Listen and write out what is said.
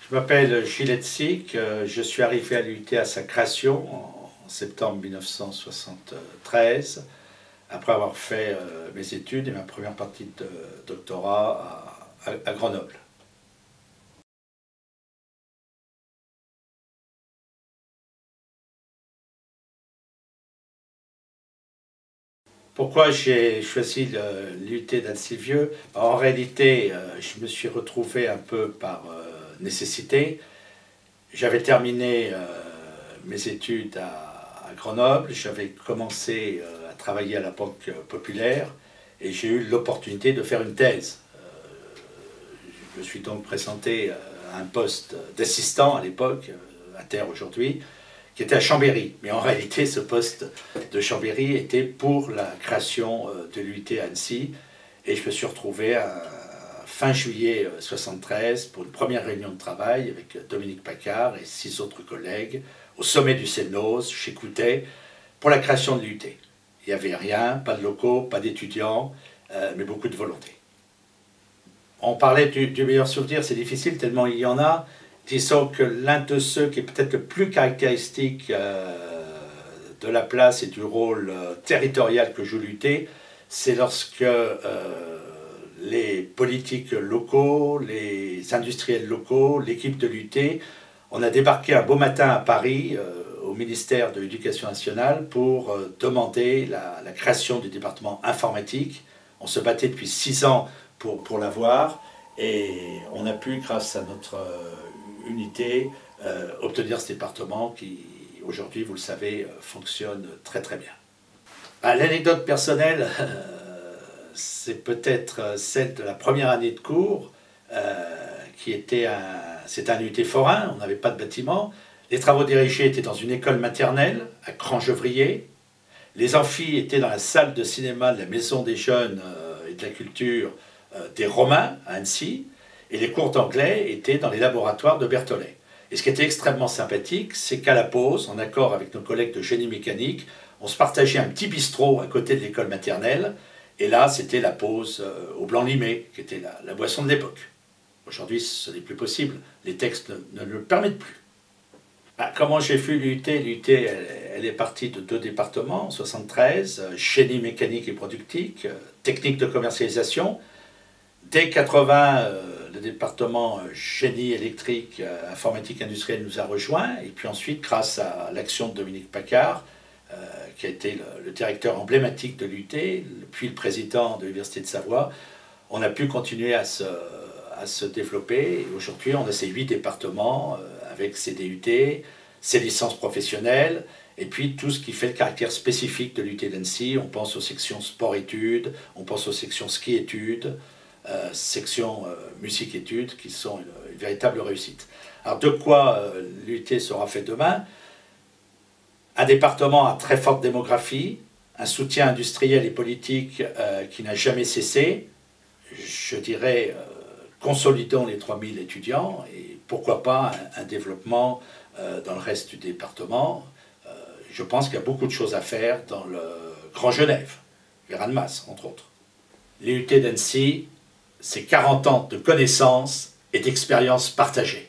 Je m'appelle Gilles Etzig, je suis arrivé à l'UIT à sa création en septembre 1973, après avoir fait mes études et ma première partie de doctorat à Grenoble. Pourquoi j'ai choisi l'UIT d'Annecy-le-Vieux? En réalité, je me suis retrouvé un peu par nécessité. J'avais terminé mes études à Grenoble, j'avais commencé à travailler à la Banque Populaire et j'ai eu l'opportunité de faire une thèse. Je me suis donc présenté à un poste d'assistant à l'époque, à Terre aujourd'hui, qui était à Chambéry. Mais en réalité, ce poste de Chambéry était pour la création de l'UIT à Annecy. Et je me suis retrouvé fin juillet 1973 pour une première réunion de travail avec Dominique Paccard et 6 autres collègues au sommet du CNOS, chez Coutet, pour la création de l'UIT. Il n'y avait rien, pas de locaux, pas d'étudiants, mais beaucoup de volonté. On parlait du meilleur souvenir, c'est difficile tellement il y en a. Disons que l'un de ceux qui est peut-être le plus caractéristique de la place et du rôle territorial que joue l'UIT, c'est lorsque les politiques locaux, les industriels locaux, l'équipe de l'UIT, on a débarqué un beau matin à Paris, au ministère de l'Éducation nationale, pour demander la création du département informatique. On se battait depuis 6 ans pour l'avoir, et on a pu, grâce à notre unité, obtenir ce département qui, aujourd'hui, vous le savez, fonctionne très très bien. L'anecdote personnelle, c'est peut-être celle de la première année de cours, qui était c'était un UT forain, on n'avait pas de bâtiment. Les travaux dirigés étaient dans une école maternelle à Crangevrier. Les amphis étaient dans la salle de cinéma de la Maison des Jeunes et de la Culture des Romains à Annecy. Et les cours d'anglais étaient dans les laboratoires de Berthollet. Et ce qui était extrêmement sympathique, c'est qu'à la pause, en accord avec nos collègues de génie mécanique, on se partageait un petit bistrot à côté de l'école maternelle. Et là, c'était la pause au blanc limé, qui était la boisson de l'époque. Aujourd'hui, ce n'est plus possible. Les textes ne le permettent plus. Comment j'ai vu l'UIT? L'UIT, elle est partie de 2 départements, en 1973, génie mécanique et productique, technique de commercialisation. Dès 1980, le département génie électrique, informatique industrielle nous a rejoints. Et puis ensuite, grâce à l'action de Dominique Paccard, qui a été le directeur emblématique de l'UIT, puis le président de l'Université de Savoie, on a pu continuer à se développer. Et aujourd'hui, on a ces 8 départements avec ses DUT, ses licences professionnelles, et puis tout ce qui fait le caractère spécifique de l'UIT d'Annecy. On pense aux sections sport-études, on pense aux sections ski-études, sections musique-études, qui sont une véritable réussite. Alors de quoi l'UIT sera fait demain? Un département à très forte démographie, un soutien industriel et politique qui n'a jamais cessé. Je dirais, consolidons les 3000 étudiants et pourquoi pas un développement dans le reste du département. Je pense qu'il y a beaucoup de choses à faire dans le Grand Genève, vers Annemasse, entre autres. L'UIT d'Annecy, c'est 40 ans de connaissances et d'expériences partagées.